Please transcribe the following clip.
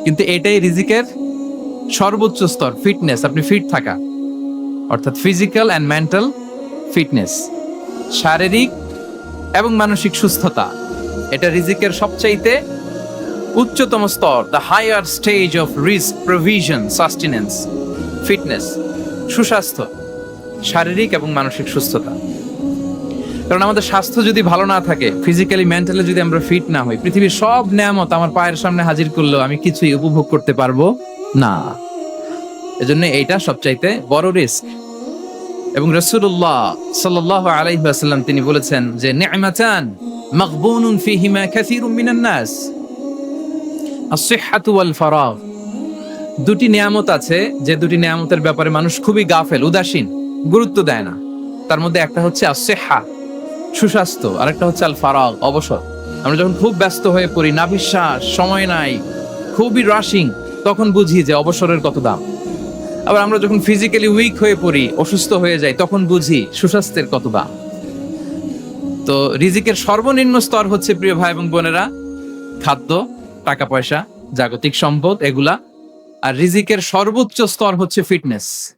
কিন্তু এটাই রিজিকের সর্বোচ্চ স্তর, ফিটনেস, আপনি ফিট থাকা, অর্থাৎ ফিজিক্যাল অ্যান্ড মেন্টাল ফিটনেস, শারীরিক এবং মানসিক সুস্থতা। এটা রিজিকের সবচাইতে উচ্চতম স্তর, দ্য হায়ার স্টেজ অফ রিস্ক প্রভিশন সাস্টেনেন্স, ফিটনেস, সুস্বাস্থ্য, শারীরিক এবং মানসিক সুস্থতা। কারণ আমাদের স্বাস্থ্য যদি ভালো না থাকে, ফিজিক্যালি মেন্টালি যদি আমরা ফিট না হই, পৃথিবীর সব নেয়ামত আমার পায়ের সামনে হাজির করলেও আমি কিছুই উপভোগ করতে পারবো না। এজন্য এইটা সবচাইতে বড় রিস্ক। এবং রাসূলুল্লাহ সাল্লাল্লাহু আলাইহি ওয়াসাল্লাম তিনি বলেছেন যে নি'মাতান মাগবুনুন ফীহিমা কাসীরুম মিনান নাস, আস-সিহহাতু ওয়াল ফারাগ। দুটি নিয়ামত আছে যে দুটি নিয়ামতের ব্যাপারে মানুষ খুবই গাফেল, উদাসীন, গুরুত্ব দেয় না। তার মধ্যে একটা হচ্ছে আস-সিহহা, সুস্বাস্থ্য, আর একটা হচ্ছে আল ফারাগ, অবসর। আমরা যখন খুব ব্যস্ত হয়ে পড়ি, নাভিশ্বাস, সময় নাই, খুবই রাশিং, তখন বুঝি যে অবসরের কত দাম। আবার আমরা যখন ফিজিক্যালি উইক হয়ে পড়ি, অসুস্থ হয়ে যাই, তখন বুঝি সুস্বাস্থ্যের কত দাম। তো রিজিকের সর্বনিম্ন স্তর হচ্ছে, প্রিয় ভাই এবং বোনেরা, খাদ্য, টাকা পয়সা, জাগতিক সম্পদ, এগুলা। আর রিজিকের সর্বোচ্চ স্তর হচ্ছে ফিটনেস।